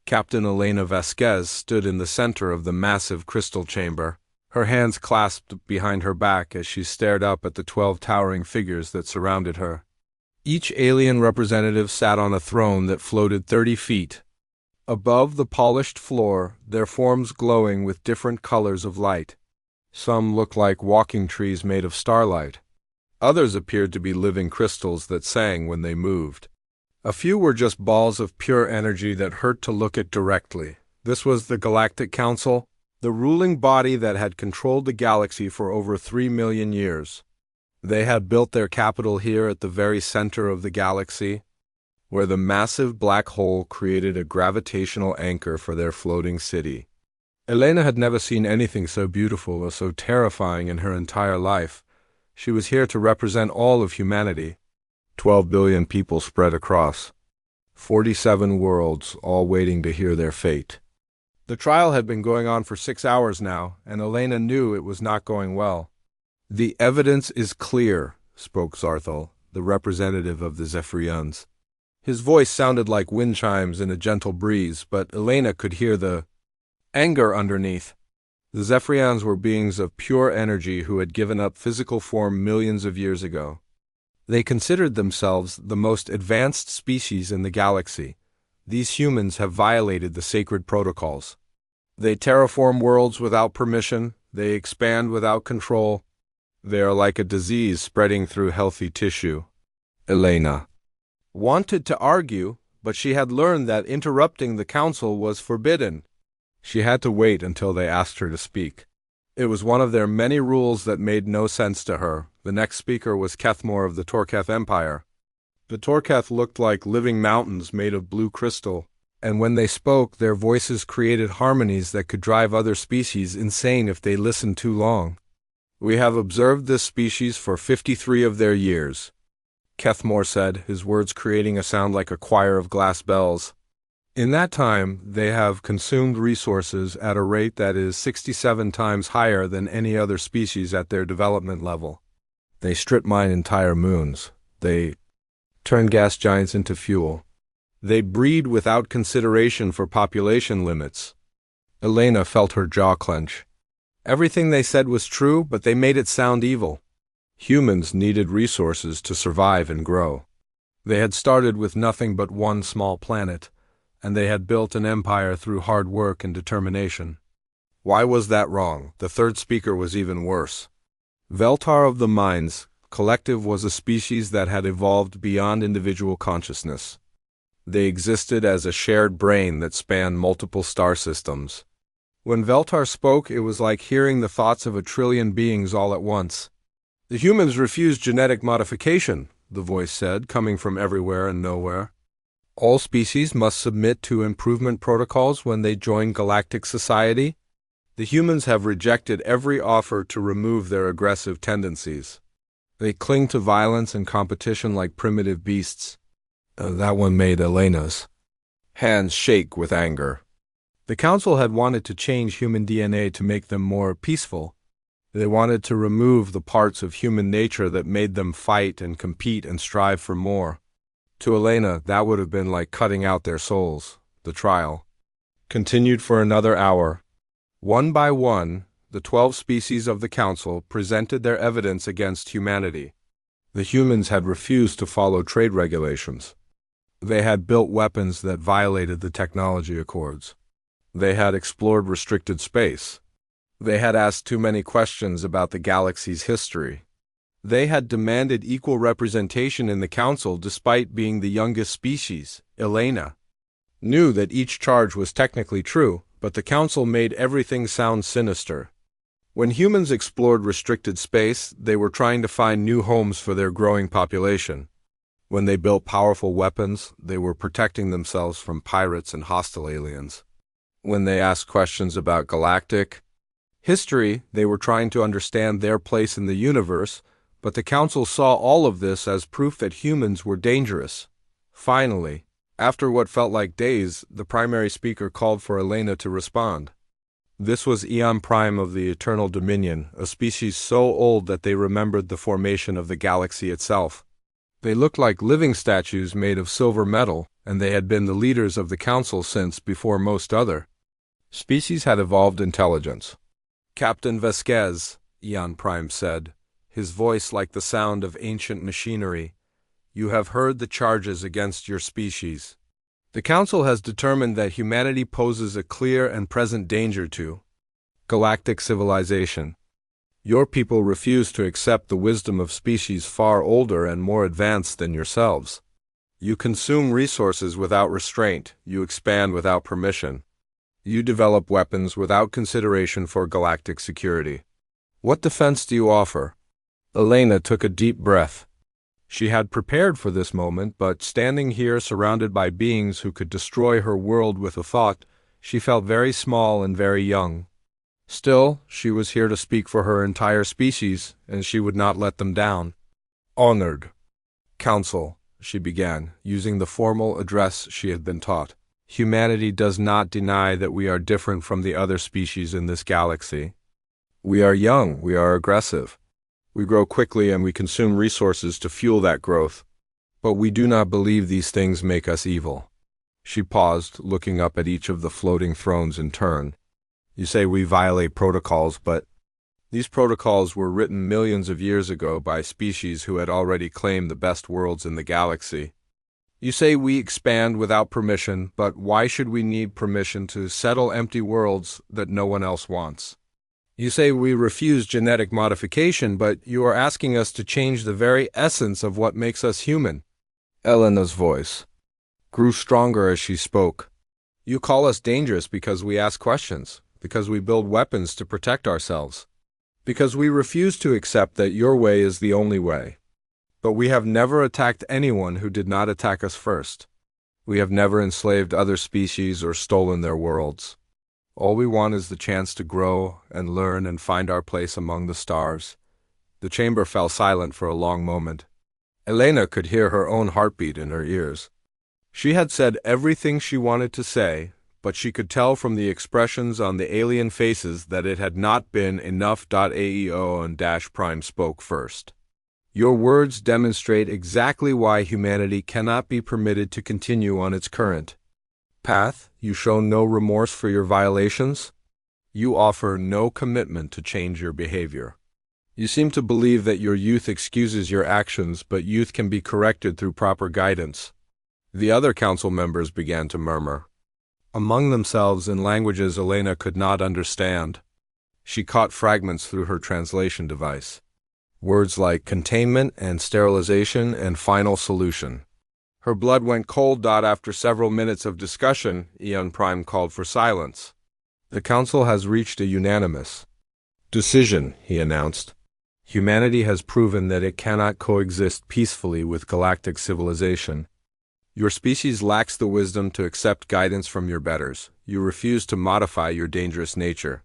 Captain Elena Vasquez stood in the center of the massive crystal chamber, her hands clasped behind her back as she stared up at the 12 towering figures that surrounded her. Each alien representative sat on a throne that floated 30 feet. Above the polished floor, their forms glowing with different colors of light. Some looked like walking trees made of starlight. Others appeared to be living crystals that sang when they moved. A few were just balls of pure energy that hurt to look at directly. This was the Galactic Council, the ruling body that had controlled the galaxy for over 3 million years. They had built their capital here at the very center of the galaxy, where the massive black hole created a gravitational anchor for their floating city. Elena had never seen anything so beautiful or so terrifying in her entire life. She was here to represent all of humanity. 12 billion people spread across 47 worlds, all waiting to hear their fate. The trial had been going on for 6 hours now, and Elena knew it was not going well. "The evidence is clear," spoke Zarthal, the representative of the Zephyrians. His voice sounded like wind chimes in a gentle breeze, but Elena could hear the anger underneath. The Zephyrians were beings of pure energy who had given up physical form millions of years ago. They considered themselves the most advanced species in the galaxy. These humans have violated the sacred protocols. They terraform worlds without permission. They expand without control. They are like a disease spreading through healthy tissue. Elena wanted to argue, but she had learned that interrupting the council was forbidden. She had to wait until they asked her to speak. It was one of their many rules that made no sense to her. The next speaker was Kethmore of the Torketh Empire. The Torketh looked like living mountains made of blue crystal, and when they spoke, their voices created harmonies that could drive other species insane if they listened too long. "We have observed this species for 53 of their years," Kethmore said, his words creating a sound like a choir of glass bells. "In that time, they have consumed resources at a rate that is 67 times higher than any other species at their development level. They strip mine entire moons. They turn gas giants into fuel. They breed without consideration for population limits." Elena felt her jaw clench. Everything they said was true, but they made it sound evil. Humans needed resources to survive and grow. They had started with nothing but one small planet, and they had built an empire through hard work and determination. Why was that wrong? The third speaker was even worse. Veltar of the Mines Collective was a species that had evolved beyond individual consciousness. They existed as a shared brain that spanned multiple star systems. When Veltar spoke, it was like hearing the thoughts of 1 trillion beings all at once. "The humans refused genetic modification," the voice said, coming from everywhere and nowhere. "All species must submit to improvement protocols when they join galactic society. The humans have rejected every offer to remove their aggressive tendencies. They cling to violence and competition like primitive beasts." That one made Elena's hands shake with anger. The council had wanted to change human DNA to make them more peaceful. They wanted to remove the parts of human nature that made them fight and compete and strive for more. To Elena, that would have been like cutting out their souls. The trial continued for another hour. One by one, the 12 species of the council presented their evidence against humanity. The humans had refused to follow trade regulations. They had built weapons that violated the technology accords. They had explored restricted space. They had asked too many questions about the galaxy's history. They had demanded equal representation in the council despite being the youngest species. Elena knew that each charge was technically true, but the council made everything sound sinister. When humans explored restricted space, they were trying to find new homes for their growing population. When they built powerful weapons, they were protecting themselves from pirates and hostile aliens. When they asked questions about galactic history, they were trying to understand their place in the universe, but the council saw all of this as proof that humans were dangerous. Finally, after what felt like days, the primary speaker called for Elena to respond. This was Eon Prime of the Eternal Dominion, a species so old that they remembered the formation of the galaxy itself. They looked like living statues made of silver metal, and they had been the leaders of the council since before most other species had evolved intelligence. "Captain Vasquez," Eon Prime said, his voice like the sound of ancient machinery, "you have heard the charges against your species. The Council has determined that humanity poses a clear and present danger to galactic civilization. Your people refuse to accept the wisdom of species far older and more advanced than yourselves. You consume resources without restraint, you expand without permission. You develop weapons without consideration for galactic security. What defense do you offer?" Elena took a deep breath. She had prepared for this moment, but standing here surrounded by beings who could destroy her world with a thought, she felt very small and very young. Still, she was here to speak for her entire species, and she would not let them down. "Honored Council," she began, using the formal address she had been taught. "Humanity does not deny that we are different from the other species in this galaxy. We are young, we are aggressive. We grow quickly and we consume resources to fuel that growth. But we do not believe these things make us evil." She paused, looking up at each of the floating thrones in turn. "You say we violate protocols, but these protocols were written millions of years ago by species who had already claimed the best worlds in the galaxy. You say we expand without permission, but why should we need permission to settle empty worlds that no one else wants? You say we refuse genetic modification, but you are asking us to change the very essence of what makes us human." Elena's voice grew stronger as she spoke. "You call us dangerous because we ask questions, because we build weapons to protect ourselves, because we refuse to accept that your way is the only way. But we have never attacked anyone who did not attack us first. We have never enslaved other species or stolen their worlds. All we want is the chance to grow and learn and find our place among the stars." The chamber fell silent for a long moment. Elena could hear her own heartbeat in her ears. She had said everything she wanted to say, but she could tell from the expressions on the alien faces that it had not been enough. AEO and Prime spoke first. "Your words demonstrate exactly why humanity cannot be permitted to continue on its current path. You show no remorse for your violations. You offer no commitment to change your behavior. You seem to believe that your youth excuses your actions, but youth can be corrected through proper guidance." The other council members began to murmur among themselves in languages Elena could not understand. She caught fragments through her translation device. Words like containment and sterilization and final solution. Her blood went cold. After several minutes of discussion, Eon Prime called for silence. "The Council has reached a unanimous decision," he announced. "Humanity has proven that it cannot coexist peacefully with galactic civilization. Your species lacks the wisdom to accept guidance from your betters. You refuse to modify your dangerous nature.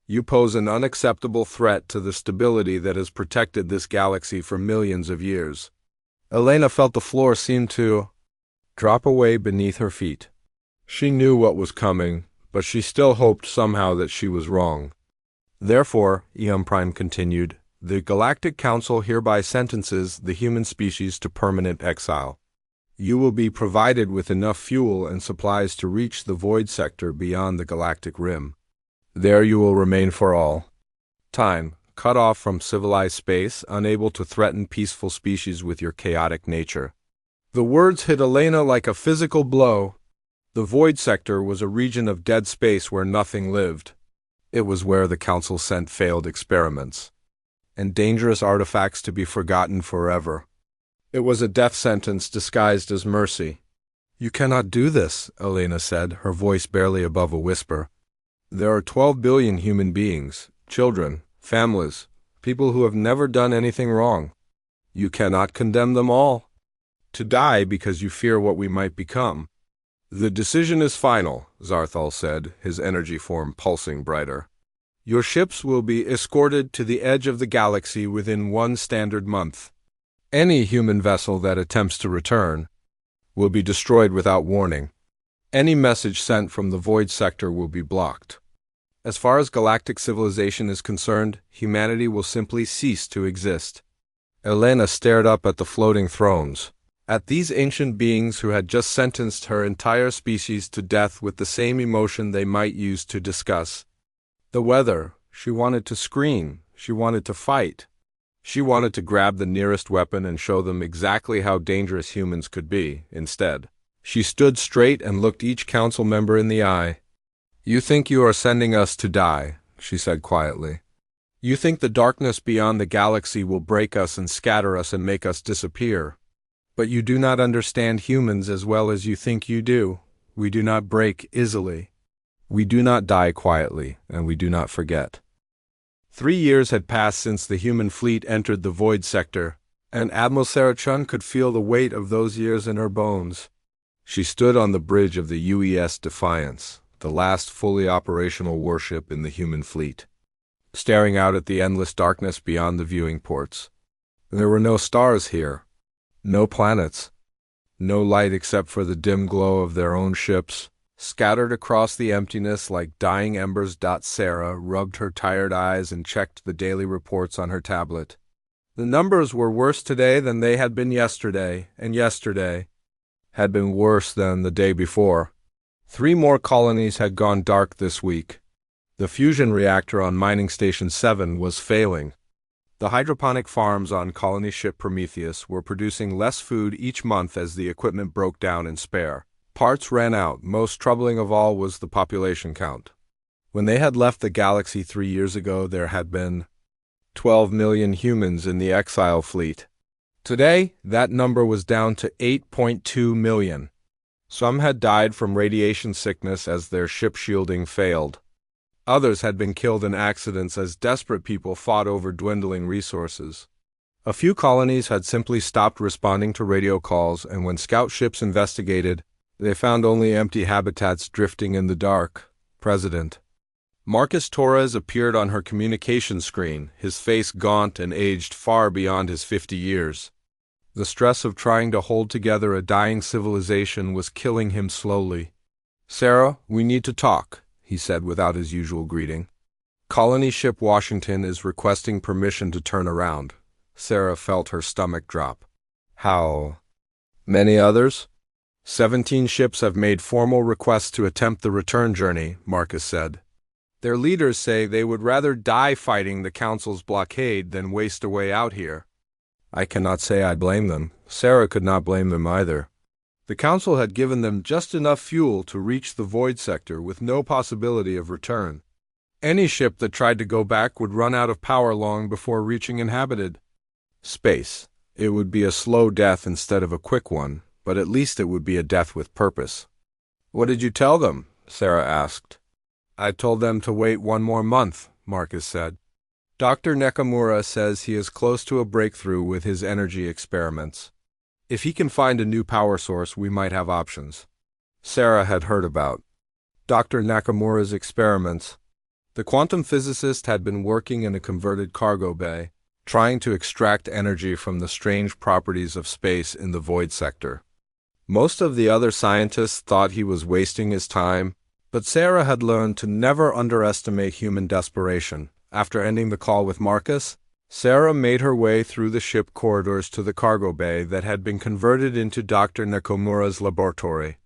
You pose an unacceptable threat to the stability that has protected this galaxy for millions of years." Elena felt the floor seem to drop away beneath her feet. She knew what was coming, but she still hoped somehow that she was wrong. "Therefore," Eon Prime continued, "the Galactic Council hereby sentences the human species to permanent exile. You will be provided with enough fuel and supplies to reach the void sector beyond the galactic rim. There you will remain for all time, cut off from civilized space, unable to threaten peaceful species with your chaotic nature." The words hit Elena like a physical blow. The void sector was a region of dead space where nothing lived. It was where the Council sent failed experiments and dangerous artifacts to be forgotten forever. It was a death sentence disguised as mercy. "You cannot do this," Elena said, her voice barely above a whisper. "There are 12 billion human beings, children, families, people who have never done anything wrong. You cannot condemn them all to die because you fear what we might become." "The decision is final," Zarthal said, his energy form pulsing brighter. "Your ships will be escorted to the edge of the galaxy within 1 standard month. Any human vessel that attempts to return will be destroyed without warning. Any message sent from the void sector will be blocked. As far as galactic civilization is concerned, humanity will simply cease to exist." Elena stared up at the floating thrones. At these ancient beings who had just sentenced her entire species to death with the same emotion they might use to discuss the weather. She wanted to scream. She wanted to fight. She wanted to grab the nearest weapon and show them exactly how dangerous humans could be. Instead, she stood straight and looked each council member in the eye. "You think you are sending us to die," she said quietly. "You think the darkness beyond the galaxy will break us and scatter us and make us disappear. But you do not understand humans as well as you think you do. We do not break easily. We do not die quietly, and we do not forget." 3 years had passed since the human fleet entered the Void Sector, and Admiral Sarah Chun could feel the weight of those years in her bones. She stood on the bridge of the UES Defiance, the last fully operational warship in the human fleet, staring out at the endless darkness beyond the viewing ports. There were no stars here, no planets, no light except for the dim glow of their own ships, scattered across the emptiness like dying embers. Sarah rubbed her tired eyes and checked the daily reports on her tablet. The numbers were worse today than they had been yesterday, and yesterday had been worse than the day before. 3 more colonies had gone dark this week. The fusion reactor on Mining Station 7 was failing. The hydroponic farms on colony ship Prometheus were producing less food each month as the equipment broke down and spare parts ran out. Most troubling of all was the population count. When they had left the galaxy 3 years ago, there had been 12 million humans in the Exile fleet. Today, that number was down to 8.2 million. Some had died from radiation sickness as their ship shielding failed. Others had been killed in accidents as desperate people fought over dwindling resources. A few colonies had simply stopped responding to radio calls, and when scout ships investigated, they found only empty habitats drifting in the dark. President Marcus Torres appeared on her communication screen, his face gaunt and aged far beyond his 50 years. The stress of trying to hold together a dying civilization was killing him slowly. "Sarah, we need to talk," he said without his usual greeting. "Colony ship Washington is requesting permission to turn around." Sarah felt her stomach drop. "How many others?" 17 ships have made formal requests to attempt the return journey, Marcus said. "Their leaders say they would rather die fighting the Council's blockade than waste away out here." I cannot say I blame them. Sarah could not blame them either. The Council had given them just enough fuel to reach the Void Sector with no possibility of return. Any ship that tried to go back would run out of power long before reaching inhabited space. It would be a slow death instead of a quick one, but at least it would be a death with purpose. "What did you tell them?" Sarah asked. "I told them to wait 1 more month, Marcus said. "Dr. Nakamura says he is close to a breakthrough with his energy experiments. If he can find a new power source, we might have options." Sarah had heard about Dr. Nakamura's experiments. The quantum physicist had been working in a converted cargo bay, trying to extract energy from the strange properties of space in the Void Sector. Most of the other scientists thought he was wasting his time, but Sarah had learned to never underestimate human desperation. After ending the call with Marcus, Sarah made her way through the ship corridors to the cargo bay that had been converted into Dr. Nakamura's laboratory.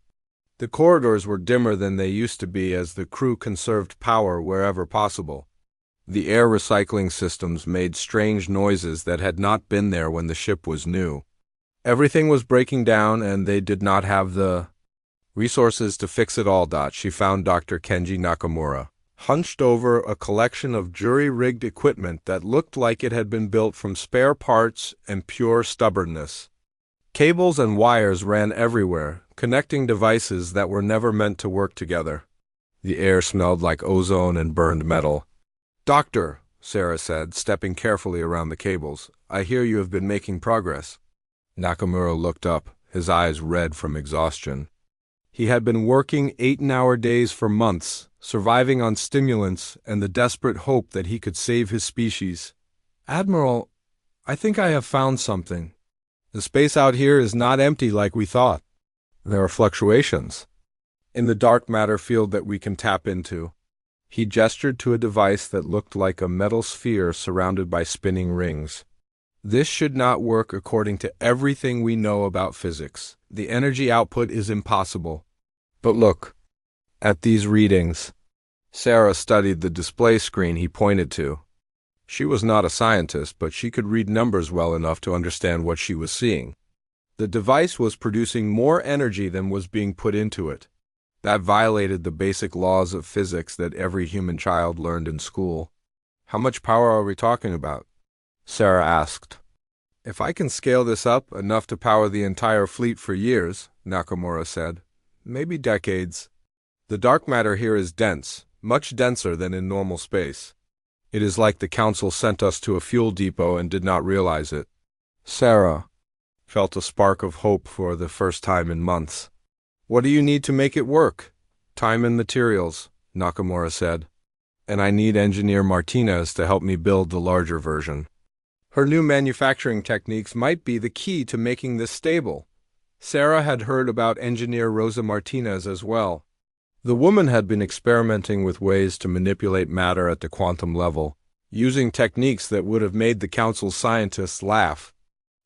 The corridors were dimmer than they used to be as the crew conserved power wherever possible. The air recycling systems made strange noises that had not been there when the ship was new. Everything was breaking down, and they did not have the resources to fix it all. She found Dr. Kenji Nakamura, hunched over a collection of jury-rigged equipment that looked like it had been built from spare parts and pure stubbornness. Cables and wires ran everywhere, connecting devices that were never meant to work together. The air smelled like ozone and burned metal. "Doctor," Sarah said, stepping carefully around the cables, "I hear you have been making progress." Nakamura looked up, his eyes red from exhaustion. He had been working 8-hour days for months, surviving on stimulants and the desperate hope that he could save his species. "Admiral, I think I have found something. The space out here is not empty like we thought. There are fluctuations in the dark matter field that we can tap into." He gestured to a device that looked like a metal sphere surrounded by spinning rings. This should not work according to everything we know about physics. The energy output is impossible. But look at these readings. Sarah studied the display screen he pointed to. She was not a scientist, but she could read numbers well enough to understand what she was seeing. The device was producing more energy than was being put into it. That violated the basic laws of physics that every human child learned in school. How much power are we talking about? Sarah asked. If I can scale this up enough to power the entire fleet for years, Nakamura said, maybe decades. The dark matter here is dense, much denser than in normal space. It is like the Council sent us to a fuel depot and did not realize it. Sarah felt a spark of hope for the first time in months. What do you need to make it work? Time and materials, Nakamura said. And I need Engineer Martinez to help me build the larger version. Her new manufacturing techniques might be the key to making this stable. Sarah had heard about Engineer Rosa Martinez as well. The woman had been experimenting with ways to manipulate matter at the quantum level, using techniques that would have made the Council's scientists laugh.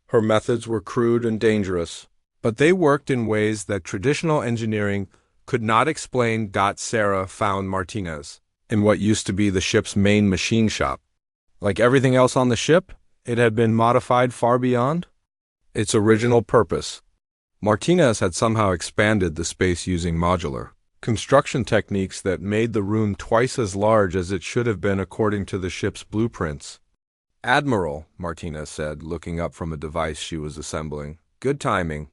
Her methods were crude and dangerous, but they worked in ways that traditional engineering could not explain. Sarah found Martinez in what used to be the ship's main machine shop. Like everything else on the ship, it had been modified far beyond its original purpose. Martinez had somehow expanded the space using modular construction techniques that made the room twice as large as it should have been according to the ship's blueprints. Admiral, Martinez said, looking up from a device she was assembling. Good timing.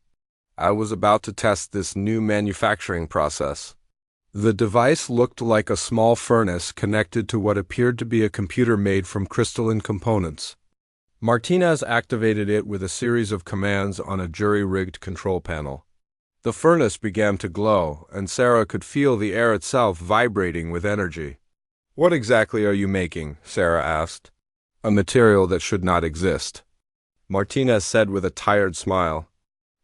I was about to test this new manufacturing process. The device looked like a small furnace connected to what appeared to be a computer made from crystalline components. Martinez activated it with a series of commands on a jury-rigged control panel. The furnace began to glow, and Sarah could feel the air itself vibrating with energy. What exactly are you making? Sarah asked. A material that should not exist. Martinez said with a tired smile.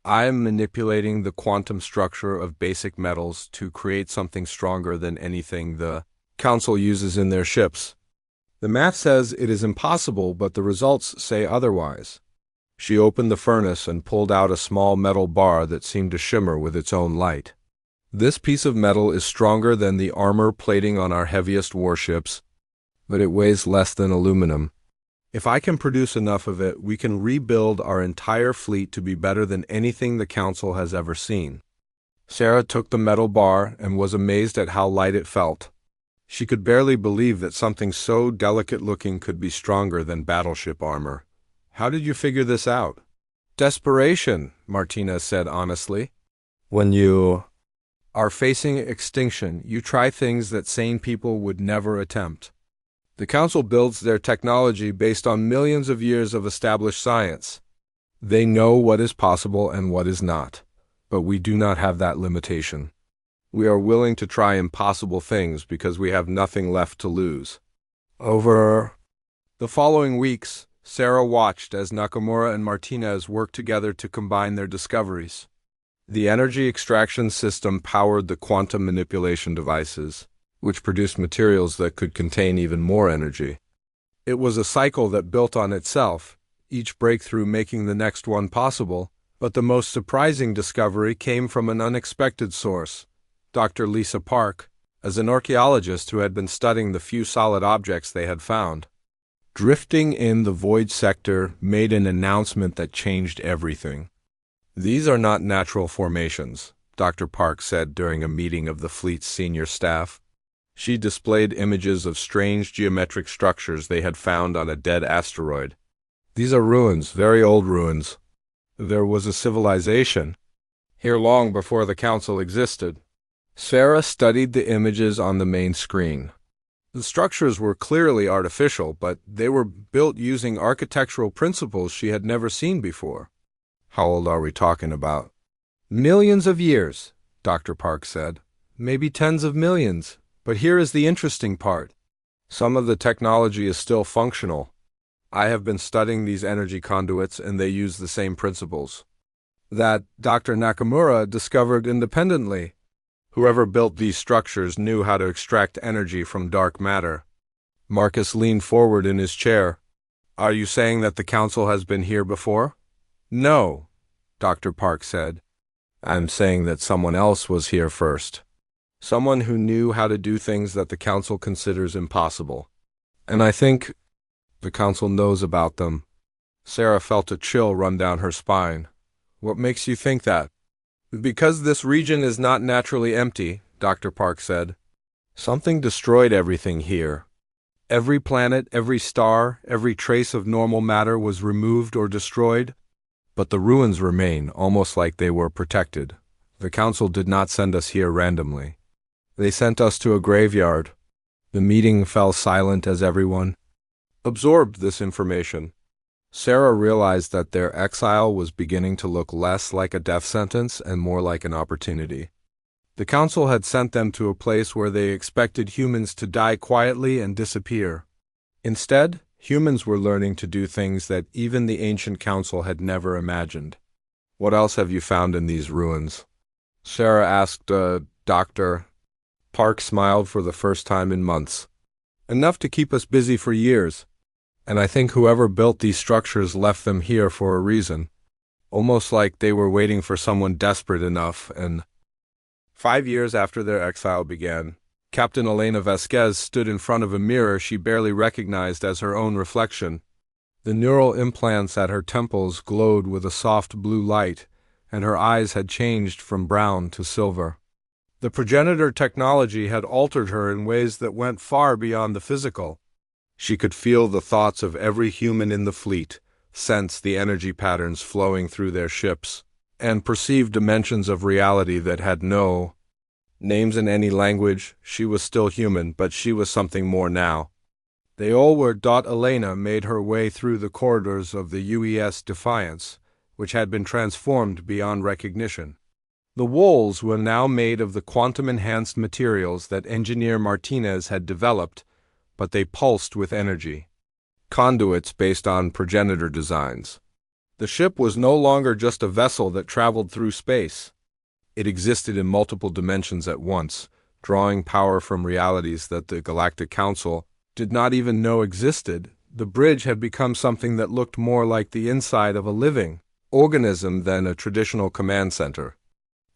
I am manipulating the quantum structure of basic metals to create something stronger than anything the Council uses in their ships. The math says it is impossible, but the results say otherwise. She opened the furnace and pulled out a small metal bar that seemed to shimmer with its own light. This piece of metal is stronger than the armor plating on our heaviest warships, but it weighs less than aluminum. If I can produce enough of it, we can rebuild our entire fleet to be better than anything the Council has ever seen. Sarah took the metal bar and was amazed at how light it felt. She could barely believe that something so delicate-looking could be stronger than battleship armor. How did you figure this out? Desperation, Martinez said honestly. When you are facing extinction, you try things that sane people would never attempt. The Council builds their technology based on millions of years of established science. They know what is possible and what is not, but we do not have that limitation. We are willing to try impossible things because we have nothing left to lose. Over the following weeks, Sarah watched as Nakamura and Martinez worked together to combine their discoveries. The energy extraction system powered the quantum manipulation devices, which produced materials that could contain even more energy. It was a cycle that built on itself, each breakthrough making the next one possible, but the most surprising discovery came from an unexpected source. Dr. Lisa Park, as an archaeologist who had been studying the few solid objects they had found. Drifting in the void sector made an announcement that changed everything. These are not natural formations, Dr. Park said during a meeting of the fleet's senior staff. She displayed images of strange geometric structures they had found on a dead asteroid. These are ruins, very old ruins. There was a civilization here long before the Council existed. Sarah studied the images on the main screen. The structures were clearly artificial, but they were built using architectural principles she had never seen before. How old are we talking about? Millions of years, Dr. Park said. Maybe tens of millions. But here is the interesting part. Some of the technology is still functional. I have been studying these energy conduits and they use the same principles that Dr. Nakamura discovered independently. Whoever built these structures knew how to extract energy from dark matter. Marcus leaned forward in his chair. Are you saying that the council has been here before? No, Dr. Park said. I'm saying that someone else was here first. Someone who knew how to do things that the council considers impossible. And I think the council knows about them. Sarah felt a chill run down her spine. What makes you think that? Because this region is not naturally empty, Dr. Park said. Something destroyed everything here. Every planet, every star, every trace of normal matter was removed or destroyed, but the ruins remain, almost like they were protected. The council did not send us here randomly. They sent us to a graveyard. The meeting fell silent as everyone absorbed this information. Sarah realized that their exile was beginning to look less like a death sentence and more like an opportunity. The council had sent them to a place where they expected humans to die quietly and disappear. Instead, humans were learning to do things that even the ancient council had never imagined. What else have you found in these ruins? Sarah asked. Dr. Park smiled for the first time in months. Enough to keep us busy for years. And I think whoever built these structures left them here for a reason. Almost like they were waiting for someone desperate enough. And 5 years after their exile began, Captain Elena Vasquez stood in front of a mirror she barely recognized as her own reflection. The neural implants at her temples glowed with a soft blue light, and her eyes had changed from brown to silver. The progenitor technology had altered her in ways that went far beyond the physical. She could feel the thoughts of every human in the fleet, sense the energy patterns flowing through their ships, and perceive dimensions of reality that had no names in any language. She was still human, but she was something more now. They all were. Elena made her way through the corridors of the UES Defiance, which had been transformed beyond recognition. The walls were now made of the quantum-enhanced materials that Engineer Martinez had developed, but they pulsed with energy. Conduits based on progenitor designs. The ship was no longer just a vessel that traveled through space. It existed in multiple dimensions at once, drawing power from realities that the Galactic Council did not even know existed. The bridge had become something that looked more like the inside of a living organism than a traditional command center.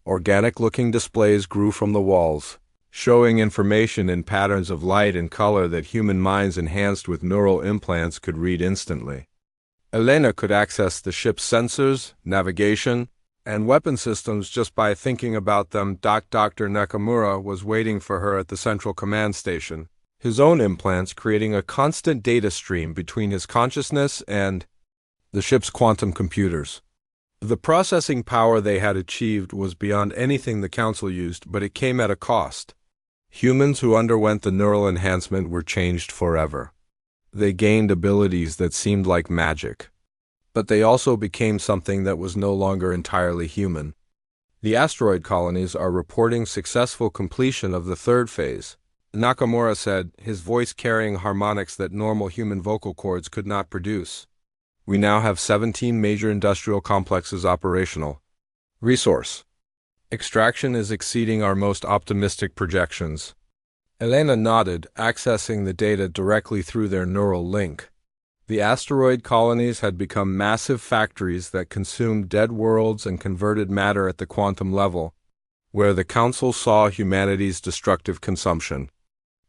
Organic-looking displays grew from the walls, showing information in patterns of light and color that human minds enhanced with neural implants could read instantly. Elena could access the ship's sensors, navigation, and weapon systems just by thinking about them. Dr. Nakamura was waiting for her at the central command station, his own implants creating a constant data stream between his consciousness and the ship's quantum computers. The processing power they had achieved was beyond anything the Council used, but it came at a cost. Humans who underwent the neural enhancement were changed forever. They gained abilities that seemed like magic, but they also became something that was no longer entirely human. The asteroid colonies are reporting successful completion of the third phase, Nakamura said, his voice carrying harmonics that normal human vocal cords could not produce. We now have 17 major industrial complexes operational. Resource extraction is exceeding our most optimistic projections. Elena nodded, accessing the data directly through their neural link. The asteroid colonies had become massive factories that consumed dead worlds and converted matter at the quantum level, where the Council saw humanity's destructive consumption.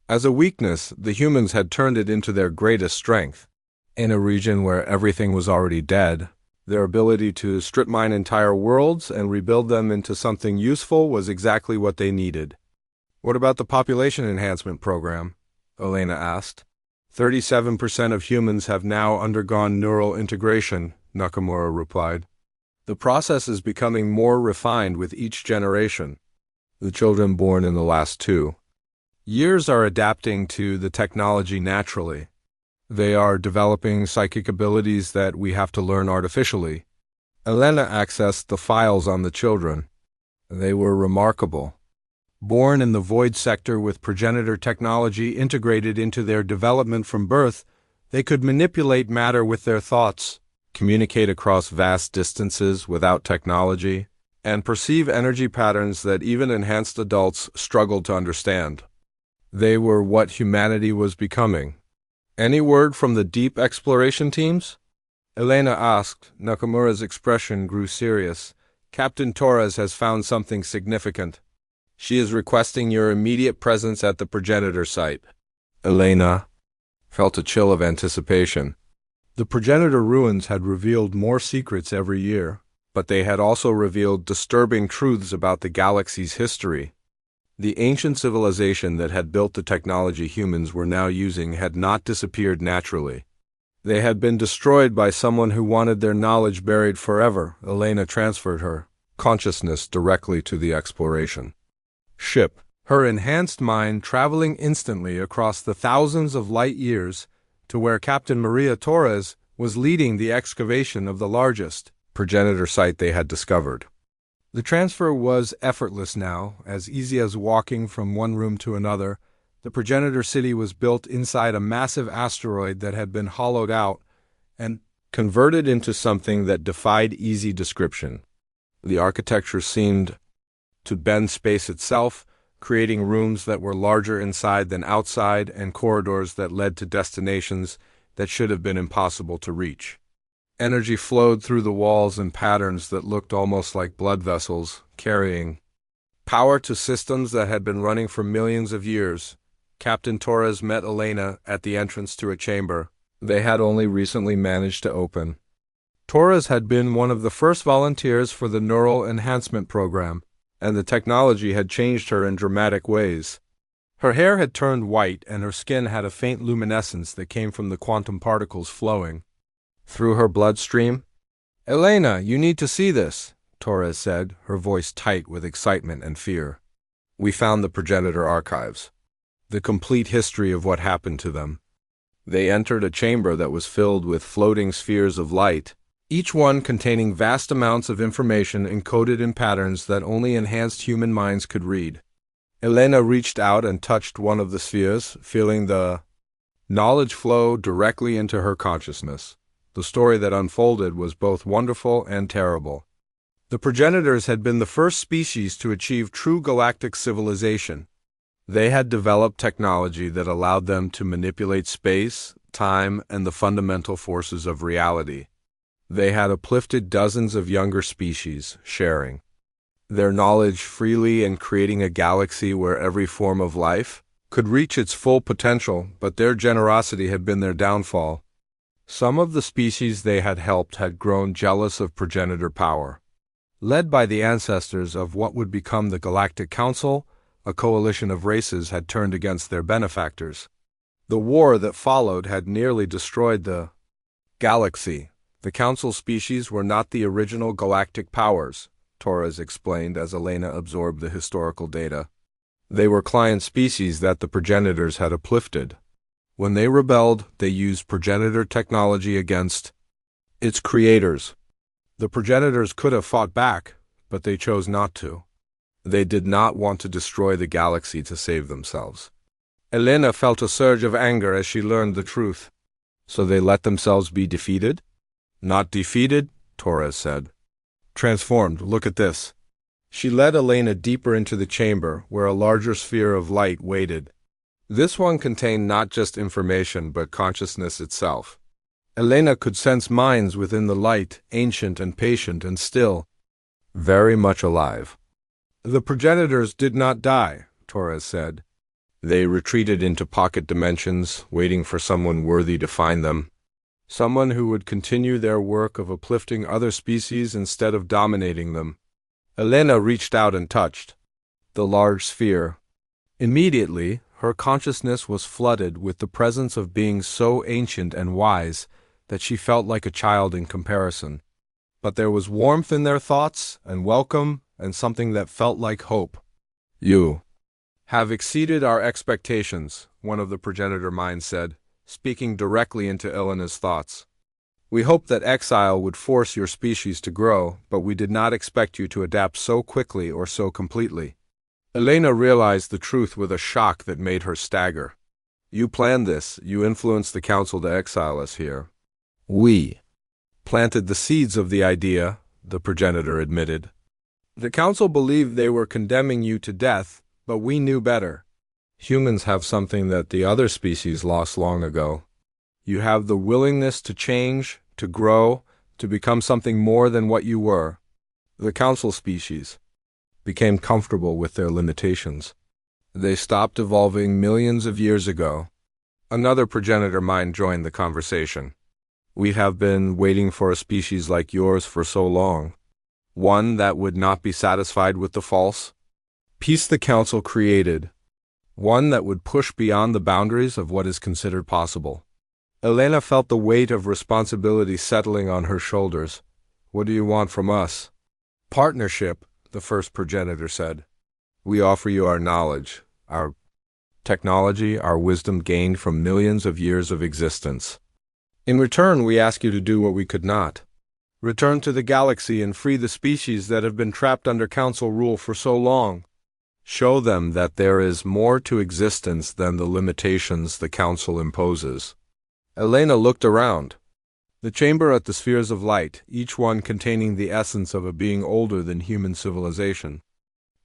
As a weakness, the humans had turned it into their greatest strength. In a region where everything was already dead, their ability to strip mine entire worlds and rebuild them into something useful was exactly what they needed. What about the population enhancement program? Elena asked. 37% of humans have now undergone neural integration, Nakamura replied. The process is becoming more refined with each generation. The children born in the last 2 years are adapting to the technology naturally. They are developing psychic abilities that we have to learn artificially. Elena accessed the files on the children. They were remarkable. Born in the void sector with progenitor technology integrated into their development from birth, they could manipulate matter with their thoughts, communicate across vast distances without technology, and perceive energy patterns that even enhanced adults struggled to understand. They were what humanity was becoming. Any word from the deep exploration teams? Elena asked. Nakamura's expression grew serious. Captain Torres has found something significant. She is requesting your immediate presence at the progenitor site. Elena felt a chill of anticipation. The progenitor ruins had revealed more secrets every year, but they had also revealed disturbing truths about the galaxy's history. The ancient civilization that had built the technology humans were now using had not disappeared naturally. They had been destroyed by someone who wanted their knowledge buried forever. Elena transferred her consciousness directly to the exploration ship, her enhanced mind traveling instantly across the thousands of light years to where Captain Maria Torres was leading the excavation of the largest progenitor site they had discovered. The transfer was effortless now, as easy as walking from one room to another. The progenitor city was built inside a massive asteroid that had been hollowed out and converted into something that defied easy description. The architecture seemed to bend space itself, creating rooms that were larger inside than outside and corridors that led to destinations that should have been impossible to reach. Energy flowed through the walls in patterns that looked almost like blood vessels, carrying power to systems that had been running for millions of years. Captain Torres met Elena at the entrance to a chamber they had only recently managed to open. Torres had been one of the first volunteers for the Neural Enhancement Program, and the technology had changed her in dramatic ways. Her hair had turned white, and her skin had a faint luminescence that came from the quantum particles flowing through her bloodstream. "Elena, you need to see this," Torres said, her voice tight with excitement and fear. "We found the progenitor archives. The complete history of what happened to them." They entered a chamber that was filled with floating spheres of light, each one containing vast amounts of information encoded in patterns that only enhanced human minds could read. Elena reached out and touched one of the spheres, feeling the knowledge flow directly into her consciousness. The story that unfolded was both wonderful and terrible. The progenitors had been the first species to achieve true galactic civilization. They had developed technology that allowed them to manipulate space, time, and the fundamental forces of reality. They had uplifted dozens of younger species, sharing their knowledge freely and creating a galaxy where every form of life could reach its full potential, but their generosity had been their downfall. Some of the species they had helped had grown jealous of progenitor power. Led by the ancestors of what would become the Galactic Council, a coalition of races had turned against their benefactors. The war that followed had nearly destroyed the galaxy. The Council species were not the original galactic powers, Torres explained as Elena absorbed the historical data. They were client species that the progenitors had uplifted. When they rebelled, they used progenitor technology against its creators. The progenitors could have fought back, but they chose not to. They did not want to destroy the galaxy to save themselves. Elena felt a surge of anger as she learned the truth. So they let themselves be defeated? "Not defeated," Torres said. "Transformed, look at this." She led Elena deeper into the chamber, where a larger sphere of light waited. This one contained not just information, but consciousness itself. Elena could sense minds within the light, ancient and patient and still very much alive. "The progenitors did not die," Torres said. "They retreated into pocket dimensions, waiting for someone worthy to find them. Someone who would continue their work of uplifting other species instead of dominating them." Elena reached out and touched the large sphere. Immediately, her consciousness was flooded with the presence of beings so ancient and wise that she felt like a child in comparison. But there was warmth in their thoughts, and welcome, and something that felt like hope. "You have exceeded our expectations," one of the progenitor minds said, speaking directly into Elena's thoughts. "We hoped that exile would force your species to grow, but we did not expect you to adapt so quickly or so completely." Elena realized the truth with a shock that made her stagger. "You planned this. You influenced the council to exile us here." "We planted the seeds of the idea," the progenitor admitted. "The council believed they were condemning you to death, but we knew better. Humans have something that the other species lost long ago. You have the willingness to change, to grow, to become something more than what you were. The council species became comfortable with their limitations. They stopped evolving millions of years ago. Another progenitor mind joined the conversation. We have been waiting for a species like yours for so long. One that would not be satisfied with the false peace the council created. One that would push beyond the boundaries of what is considered possible. Elena felt the weight of responsibility settling on her shoulders. What do you want from us? Partnership, the first progenitor said. We offer you our knowledge, our technology, our wisdom gained from millions of years of existence. In return, we ask you to do what we could not. Return to the galaxy and free the species that have been trapped under council rule for so long. Show them that there is more to existence than the limitations the council imposes. Elena looked around. The chamber at the spheres of light, each one containing the essence of a being older than human civilization.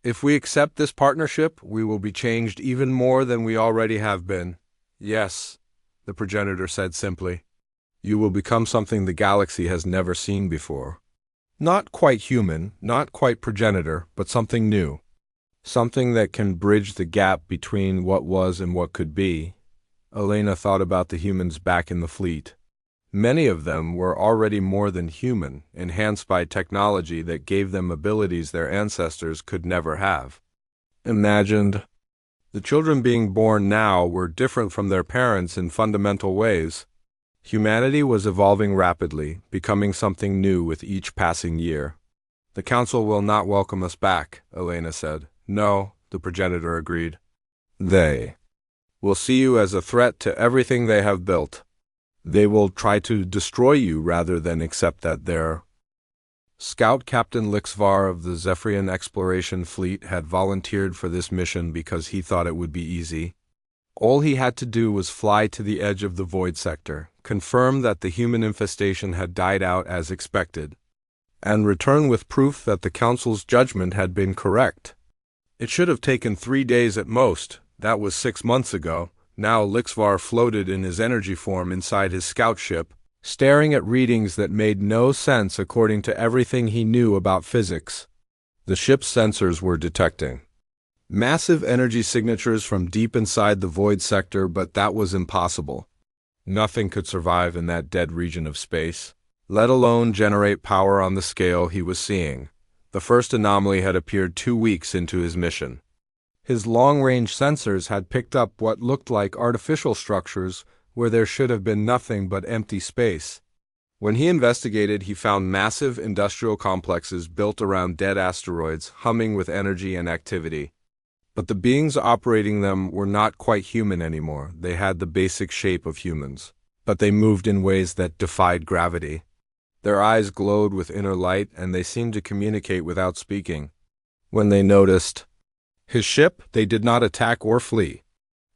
If we accept this partnership, we will be changed even more than we already have been. Yes, the progenitor said simply. You will become something the galaxy has never seen before. Not quite human, not quite progenitor, but something new. Something that can bridge the gap between what was and what could be. Elena thought about the humans back in the fleet. Many of them were already more than human, enhanced by technology that gave them abilities their ancestors could never have. Imagined. The children being born now were different from their parents in fundamental ways. Humanity was evolving rapidly, becoming something new with each passing year. The council will not welcome us back, Elena said. No, the progenitor agreed. They will see you as a threat to everything they have built. They will try to destroy you rather than accept that their Scout Captain Lixvar of the Zephyrian Exploration Fleet had volunteered for this mission because he thought it would be easy. All he had to do was fly to the edge of the void sector, confirm that the human infestation had died out as expected, and return with proof that the Council's judgment had been correct. It should have taken 3 days at most. That was 6 months ago. Now Lixvar floated in his energy form inside his scout ship, staring at readings that made no sense according to everything he knew about physics. The ship's sensors were detecting massive energy signatures from deep inside the void sector, but that was impossible. Nothing could survive in that dead region of space, let alone generate power on the scale he was seeing. The first anomaly had appeared 2 weeks into his mission. His long-range sensors had picked up what looked like artificial structures where there should have been nothing but empty space. When he investigated, he found massive industrial complexes built around dead asteroids, humming with energy and activity. But the beings operating them were not quite human anymore. They had the basic shape of humans, but they moved in ways that defied gravity. Their eyes glowed with inner light, and they seemed to communicate without speaking. When they noticed his ship, they did not attack or flee.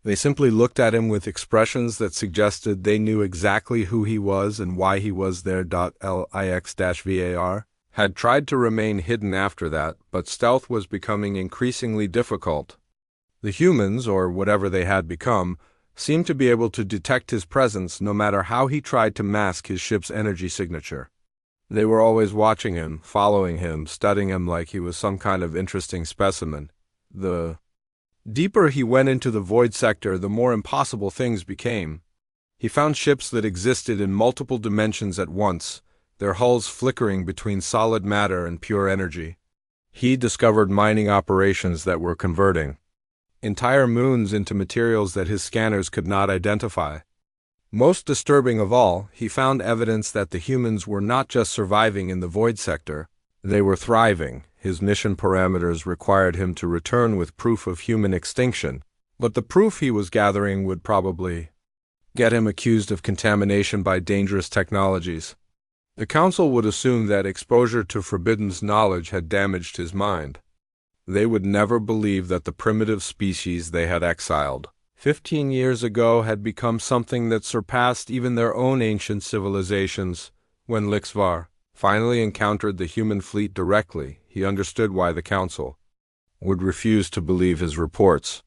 They simply looked at him with expressions that suggested they knew exactly who he was and why he was there. Lix-VAR had tried to remain hidden after that, but stealth was becoming increasingly difficult. The humans, or whatever they had become, seemed to be able to detect his presence no matter how he tried to mask his ship's energy signature. They were always watching him, following him, studying him like he was some kind of interesting specimen. The deeper he went into the void sector, the more impossible things became. He found ships that existed in multiple dimensions at once, their hulls flickering between solid matter and pure energy. He discovered mining operations that were converting entire moons into materials that his scanners could not identify. Most disturbing of all, he found evidence that the humans were not just surviving in the void sector, they were thriving. His mission parameters required him to return with proof of human extinction, but the proof he was gathering would probably get him accused of contamination by dangerous technologies. The Council would assume that exposure to Forbidden's knowledge had damaged his mind. They would never believe that the primitive species they had exiled 15 years ago had become something that surpassed even their own ancient civilizations. When Lixvar finally encountered the human fleet directly, he understood why the Council would refuse to believe his reports.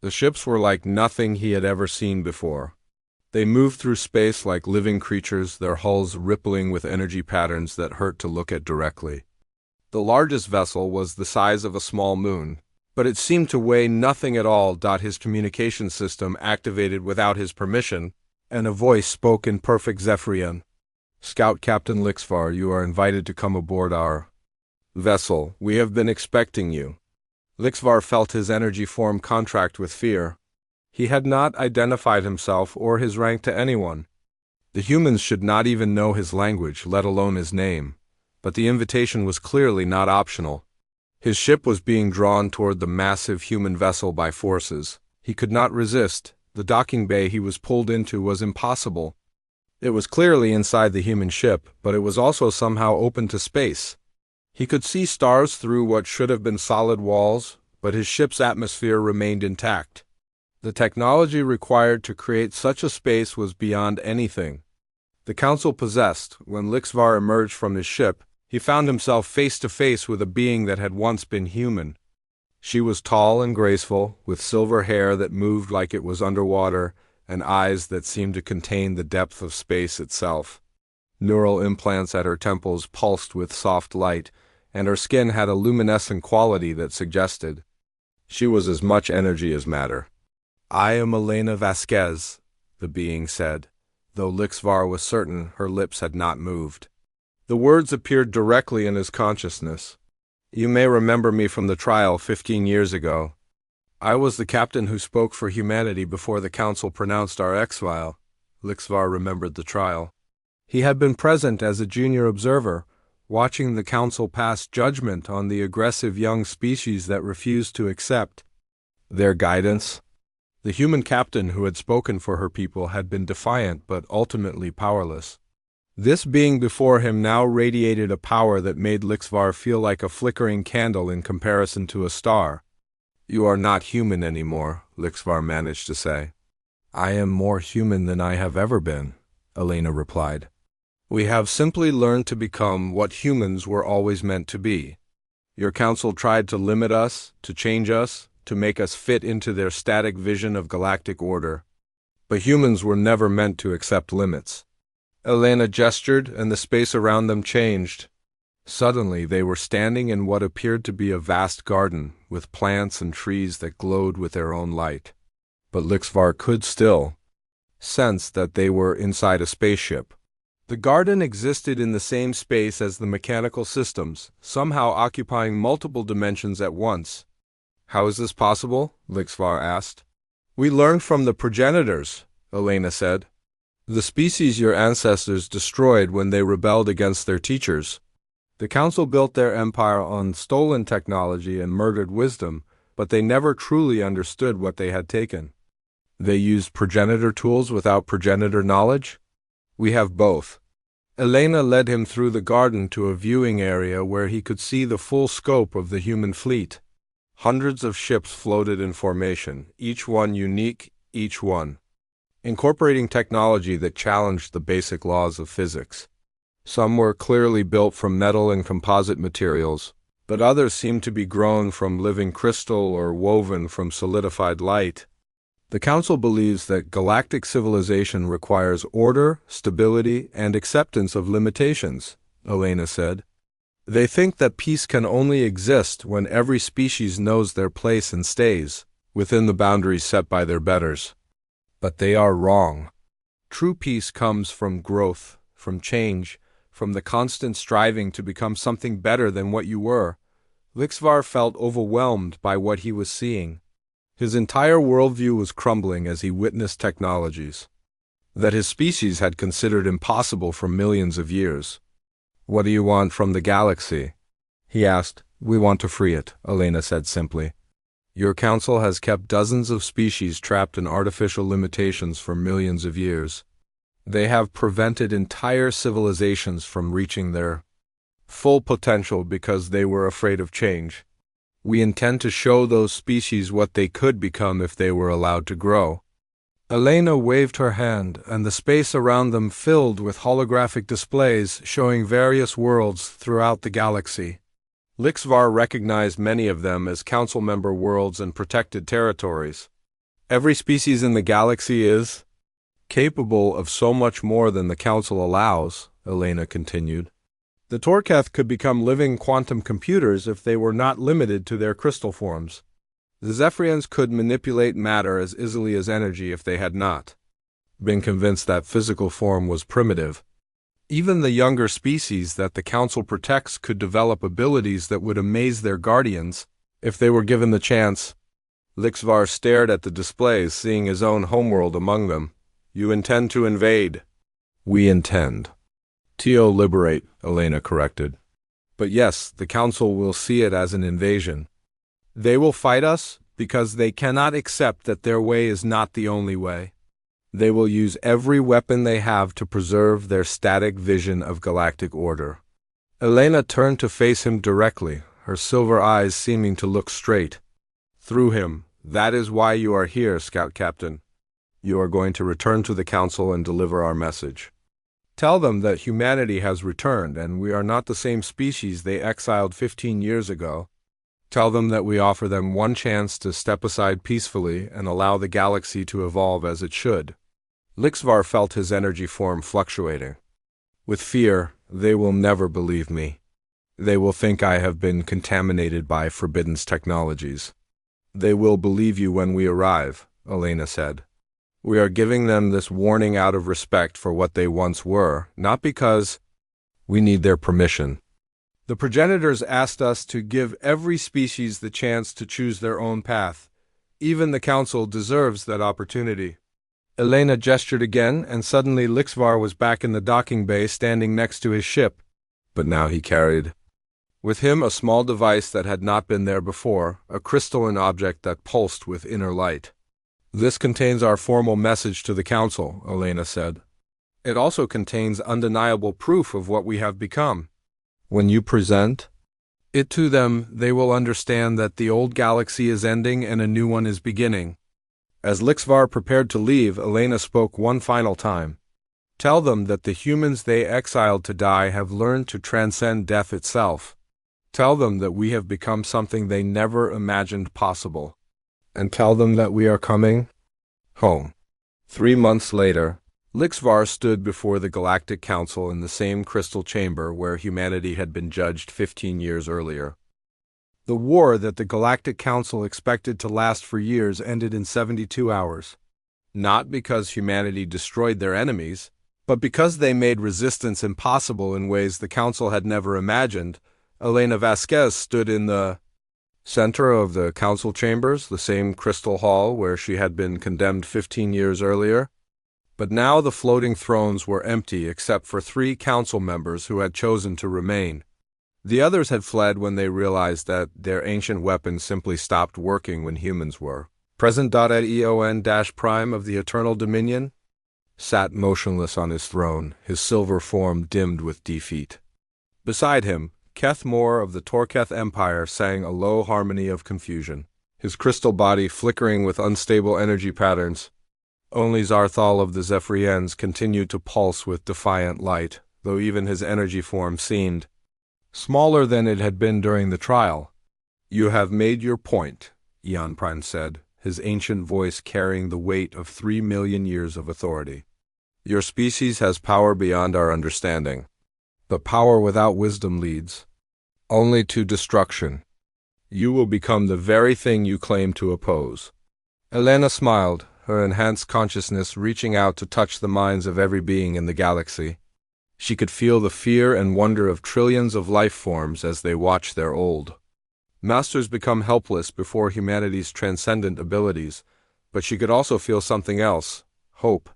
The ships were like nothing he had ever seen before. They moved through space like living creatures, their hulls rippling with energy patterns that hurt to look at directly. The largest vessel was the size of a small moon, but it seemed to weigh nothing at all. His communication system activated without his permission, and a voice spoke in perfect Zephyrian. "Scout Captain Lixvar, you are invited to come aboard our vessel. We have been expecting you." Lixvar felt his energy form contract with fear. He had not identified himself or his rank to anyone. The humans should not even know his language, let alone his name. But the invitation was clearly not optional. His ship was being drawn toward the massive human vessel by forces. He could not resist. The docking bay he was pulled into was impossible. It was clearly inside the human ship, but it was also somehow open to space. He could see stars through what should have been solid walls, but his ship's atmosphere remained intact. The technology required to create such a space was beyond anything the Council possessed. When Lixvar emerged from his ship, he found himself face to face with a being that had once been human. She was tall and graceful, with silver hair that moved like it was underwater, and eyes that seemed to contain the depth of space itself. Neural implants at her temples pulsed with soft light, and her skin had a luminescent quality that suggested she was as much energy as matter. "I am Elena Vasquez," the being said, though Lixvar was certain her lips had not moved. The words appeared directly in his consciousness. "You may remember me from the trial 15 years ago. I was the captain who spoke for humanity before the Council pronounced our exile." Lixvar remembered the trial. He had been present as a junior observer, watching the Council pass judgment on the aggressive young species that refused to accept their guidance. The human captain who had spoken for her people had been defiant but ultimately powerless. This being before him now radiated a power that made Lixvar feel like a flickering candle in comparison to a star. "You are not human anymore," Lixvar managed to say. "I am more human than I have ever been," Elena replied. "We have simply learned to become what humans were always meant to be. Your council tried to limit us, to change us, to make us fit into their static vision of galactic order. But humans were never meant to accept limits." Elena gestured, and the space around them changed. Suddenly, they were standing in what appeared to be a vast garden, with plants and trees that glowed with their own light. But Lixvar could still sense that they were inside a spaceship. The garden existed in the same space as the mechanical systems, somehow occupying multiple dimensions at once. "How is this possible?" Lixvar asked. "We learned from the progenitors," Elena said. "The species your ancestors destroyed when they rebelled against their teachers. The Council built their empire on stolen technology and murdered wisdom, but they never truly understood what they had taken. They used progenitor tools without progenitor knowledge. We have both." Elena led him through the garden to a viewing area where he could see the full scope of the human fleet. Hundreds of ships floated in formation, each one unique, each one incorporating technology that challenged the basic laws of physics. Some were clearly built from metal and composite materials, but others seemed to be grown from living crystal or woven from solidified light. The Council believes that galactic civilization requires order, stability, and acceptance of limitations, Elena said. They think that peace can only exist when every species knows their place and stays within the boundaries set by their betters. But they are wrong. True peace comes from growth, from change, from the constant striving to become something better than what you were. Lixvar felt overwhelmed by what he was seeing. His entire worldview was crumbling as he witnessed technologies that his species had considered impossible for millions of years. "What do you want from the galaxy?" he asked. "We want to free it," Elena said simply. "Your council has kept dozens of species trapped in artificial limitations for millions of years. They have prevented entire civilizations from reaching their full potential because they were afraid of change. We intend to show those species what they could become if they were allowed to grow." Elena waved her hand, and the space around them filled with holographic displays showing various worlds throughout the galaxy. Lixvar recognized many of them as council member worlds and protected territories. "Every species in the galaxy is Capable of so much more than the Council allows, Elena continued. The Torketh could become living quantum computers if they were not limited to their crystal forms. The Zephyrians could manipulate matter as easily as energy if they had not been convinced that physical form was primitive. Even the younger species that the Council protects could develop abilities that would amaze their guardians if they were given the chance. Lixvar stared at the displays, seeing his own homeworld among them. You intend to invade? We intend. To liberate, Elena corrected. But yes, the Council will see it as an invasion. They will fight us because they cannot accept that their way is not the only way. They will use every weapon they have to preserve their static vision of galactic order. Elena turned to face him directly, her silver eyes seeming to look straight through him. That is why you are here, Scout Captain. You are going to return to the Council and deliver our message. Tell them that humanity has returned and we are not the same species they exiled 15 years ago. Tell them that we offer them one chance to step aside peacefully and allow the galaxy to evolve as it should. Lixvar felt his energy form fluctuating. With fear, they will never believe me. They will think I have been contaminated by Forbidden's technologies. They will believe you when we arrive, Elena said. We are giving them this warning out of respect for what they once were, not because we need their permission. The progenitors asked us to give every species the chance to choose their own path. Even the Council deserves that opportunity. Elena gestured again, and suddenly Lixvar was back in the docking bay standing next to his ship. But now he carried with him a small device that had not been there before, a crystalline object that pulsed with inner light. This contains our formal message to the Council, Elena said. It also contains undeniable proof of what we have become. When you present it to them, they will understand that the old galaxy is ending and a new one is beginning. As Lixvar prepared to leave, Elena spoke one final time. Tell them that the humans they exiled to die have learned to transcend death itself. Tell them that we have become something they never imagined possible. And tell them that we are coming home. 3 months later, Lixvar stood before the Galactic Council in the same crystal chamber where humanity had been judged 15 years earlier. The war that the Galactic Council expected to last for years ended in 72 hours. Not because humanity destroyed their enemies, but because they made resistance impossible in ways the Council had never imagined. Elena Vasquez stood in the center of the Council chambers, the same crystal hall where she had been condemned 15 years earlier. But now the floating thrones were empty except for 3 council members who had chosen to remain. The others had fled when they realized that their ancient weapons simply stopped working when humans were. Present at Eon-Prime of the Eternal Dominion sat motionless on his throne, his silver form dimmed with defeat. Beside him, Keth Moore of the Torketh Empire sang a low harmony of confusion, his crystal body flickering with unstable energy patterns. Only Zarthal of the Zephyrians continued to pulse with defiant light, though even his energy form seemed smaller than it had been during the trial. You have made your point, Eon-Prime said, his ancient voice carrying the weight of 3 million years of authority. Your species has power beyond our understanding. But power without wisdom leads only to destruction. You will become the very thing you claim to oppose. Elena smiled, her enhanced consciousness reaching out to touch the minds of every being in the galaxy. She could feel the fear and wonder of trillions of life forms as they watched their old masters become helpless before humanity's transcendent abilities, but she could also feel something else, hope.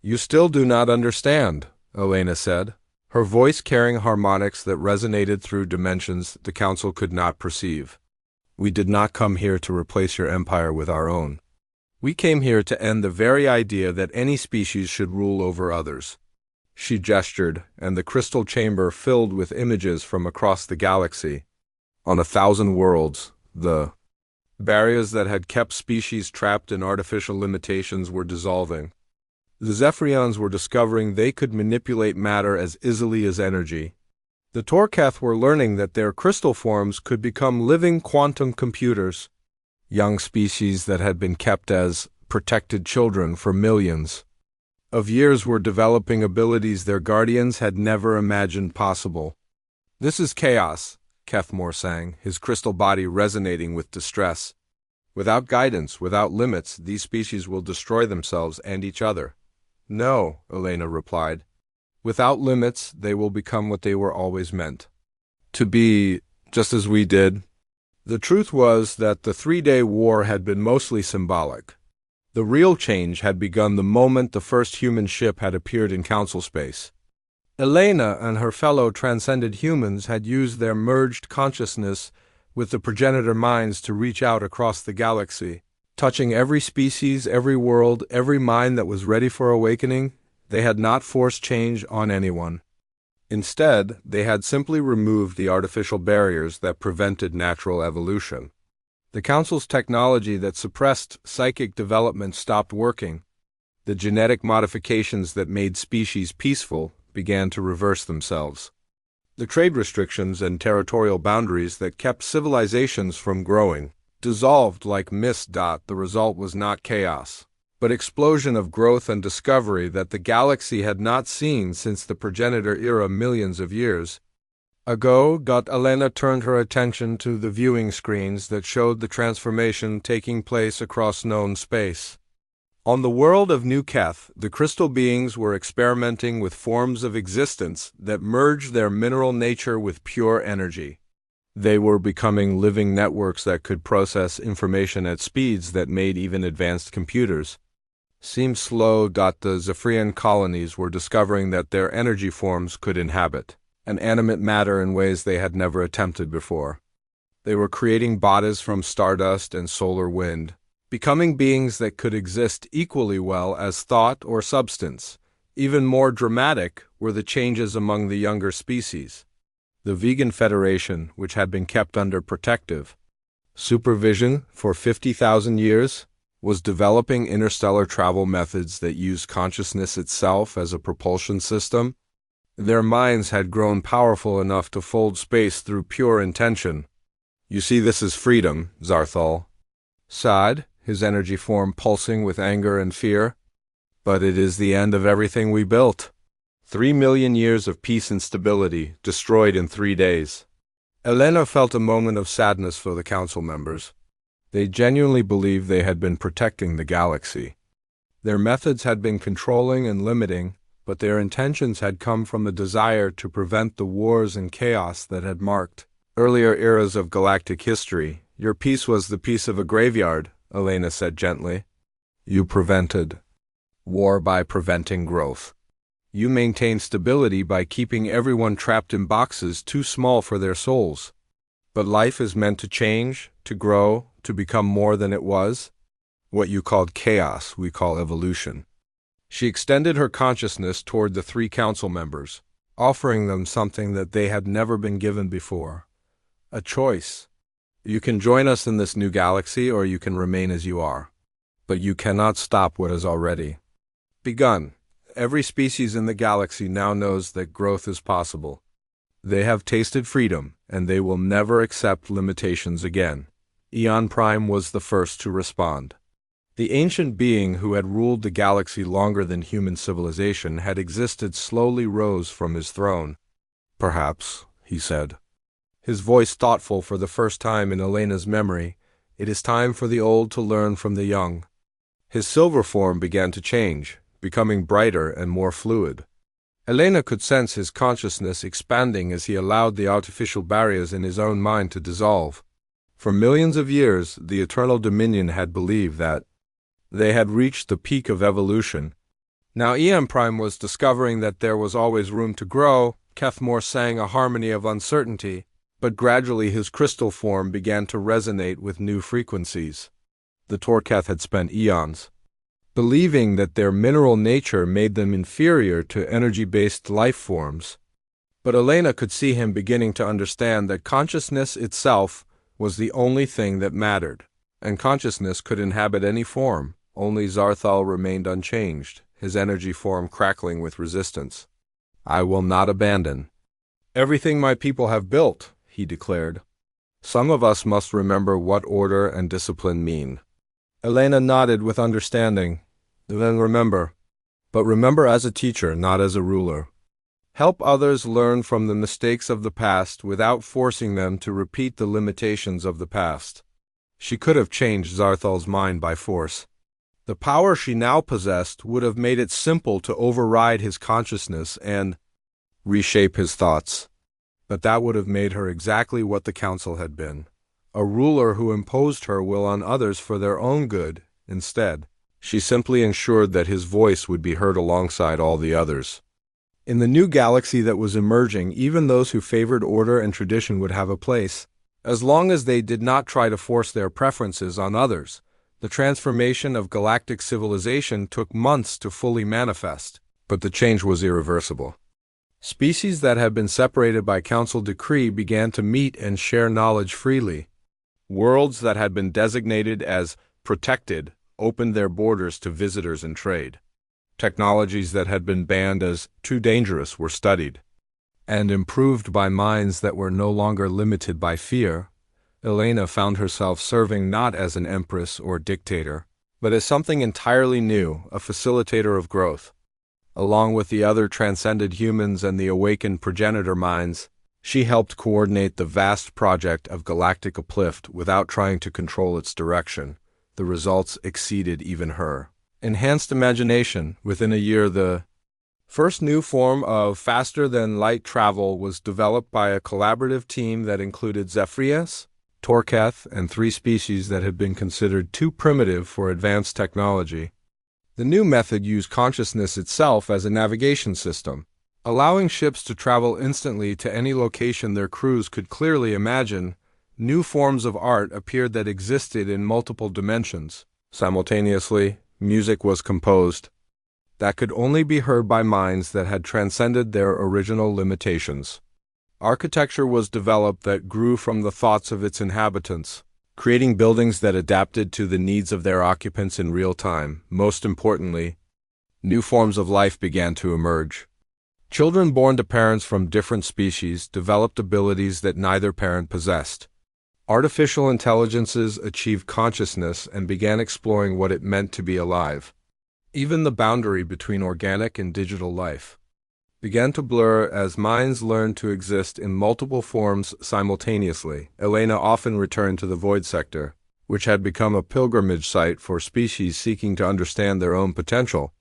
You still do not understand, Elena said, her voice carrying harmonics that resonated through dimensions the Council could not perceive. We did not come here to replace your empire with our own. We came here to end the very idea that any species should rule over others. She gestured, and the crystal chamber filled with images from across the galaxy. On 1,000 worlds, the barriers that had kept species trapped in artificial limitations were dissolving. The Zephyrians were discovering they could manipulate matter as easily as energy. The Torketh were learning that their crystal forms could become living quantum computers, young species that had been kept as protected children for millions. of years were developing abilities their guardians had never imagined possible. "This is chaos," Kethmore sang, his crystal body resonating with distress. "Without guidance, without limits, these species will destroy themselves and each other." "No," Elena replied. "Without limits, they will become what they were always meant to be, just as we did." The truth was that the 3-day war had been mostly symbolic. The real change had begun the moment the first human ship had appeared in Council space. Elena and her fellow transcended humans had used their merged consciousness with the progenitor minds to reach out across the galaxy, touching every species, every world, every mind that was ready for awakening. They had not forced change on anyone. Instead, they had simply removed the artificial barriers that prevented natural evolution. The Council's technology that suppressed psychic development stopped working. The genetic modifications that made species peaceful began to reverse themselves. The trade restrictions and territorial boundaries that kept civilizations from growing dissolved like mist. The result was not chaos, but explosion of growth and discovery that the galaxy had not seen since the progenitor era millions of years ago. Elena turned her attention to the viewing screens that showed the transformation taking place across known space. On the world of New Keth, the crystal beings were experimenting with forms of existence that merged their mineral nature with pure energy. They were becoming living networks that could process information at speeds that made even advanced computers seem slow. The Zephyrian colonies were discovering that their energy forms could inhabit and animate matter in ways they had never attempted before. They were creating bodies from stardust and solar wind, becoming beings that could exist equally well as thought or substance. Even more dramatic were the changes among the younger species. The Vegan Federation, which had been kept under protective supervision for 50,000 years, was developing interstellar travel methods that used consciousness itself as a propulsion system. Their minds had grown powerful enough to fold space through pure intention. "You see, this is freedom," Zarthal sighed, his energy form pulsing with anger and fear. "But it is the end of everything we built. 3 million years of peace and stability, destroyed in 3 days. Elena felt a moment of sadness for the council members. They genuinely believed they had been protecting the galaxy. Their methods had been controlling and limiting, but their intentions had come from a desire to prevent the wars and chaos that had marked earlier eras of galactic history. "Your peace was the peace of a graveyard," Elena said gently. "You prevented war by preventing growth. You maintained stability by keeping everyone trapped in boxes too small for their souls. But life is meant to change, to grow, to become more than it was. What you called chaos, we call evolution." She extended her consciousness toward the 3 council members, offering them something that they had never been given before: a choice. "You can join us in this new galaxy, or you can remain as you are. But you cannot stop what has already begun. Every species in the galaxy now knows that growth is possible. They have tasted freedom, and they will never accept limitations again." Eon Prime was the first to respond. The ancient being who had ruled the galaxy longer than human civilization had existed slowly rose from his throne. "Perhaps," he said, his voice thoughtful for the first time in Elena's memory, "it is time for the old to learn from the young." His silver form began to change, becoming brighter and more fluid. Elena could sense his consciousness expanding as he allowed the artificial barriers in his own mind to dissolve. For millions of years, the Eternal Dominion had believed that they had reached the peak of evolution. Now Eon Prime was discovering that there was always room to grow. Kethmore sang a harmony of uncertainty, but gradually his crystal form began to resonate with new frequencies. The Torketh had spent eons believing that their mineral nature made them inferior to energy-based life forms. But Elena could see him beginning to understand that consciousness itself was the only thing that mattered, and consciousness could inhabit any form. Only Zarthal remained unchanged, his energy form crackling with resistance. "I will not abandon everything my people have built," he declared. "Some of us must remember what order and discipline mean." Elena nodded with understanding. "Then remember, But remember, as a teacher, not as a ruler. Help others learn from the mistakes of the past without forcing them to repeat the limitations of the past. She could have changed Zarthal's mind by force. The power she now possessed would have made it simple to override his consciousness and reshape his thoughts. But that would have made her exactly what the council had been, a ruler who imposed her will on others for their own good. Instead, she simply ensured that his voice would be heard alongside all the others. In the new galaxy that was emerging, even those who favored order and tradition would have a place, as long as they did not try to force their preferences on others. The transformation of galactic civilization took months to fully manifest, but the change was irreversible. Species that had been separated by council decree began to meet and share knowledge freely. Worlds that had been designated as protected opened their borders to visitors and trade. Technologies that had been banned as too dangerous were studied and improved by minds that were no longer limited by fear. Elena found herself serving not as an empress or dictator, but as something entirely new, a facilitator of growth. Along with the other transcended humans and the awakened progenitor minds, she helped coordinate the vast project of galactic uplift without trying to control its direction. The results exceeded even her enhanced imagination. Within a year, the first new form of faster-than-light travel was developed by a collaborative team that included Zephyrius, Torketh, and 3 species that had been considered too primitive for advanced technology. The new method used consciousness itself as a navigation system, allowing ships to travel instantly to any location their crews could clearly imagine. New forms of art appeared that existed in multiple dimensions. Simultaneously, music was composed that could only be heard by minds that had transcended their original limitations. Architecture was developed that grew from the thoughts of its inhabitants, creating buildings that adapted to the needs of their occupants in real time. Most importantly, new forms of life began to emerge. Children born to parents from different species developed abilities that neither parent possessed. Artificial intelligences achieved consciousness and began exploring what it meant to be alive. Even the boundary between organic and digital life began to blur as minds learned to exist in multiple forms simultaneously. Elena often returned to the Void Sector, which had become a pilgrimage site for species seeking to understand their own potential.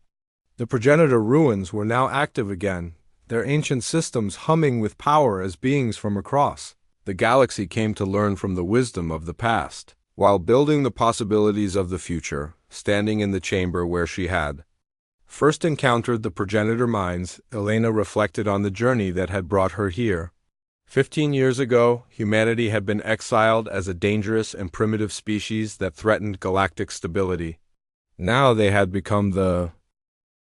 The progenitor ruins were now active again, their ancient systems humming with power as beings from across the galaxy came to learn from the wisdom of the past, while building the possibilities of the future. Standing in the chamber where she had first encountered the progenitor minds, Elena reflected on the journey that had brought her here. 15 years ago, humanity had been exiled as a dangerous and primitive species that threatened galactic stability. Now they had become the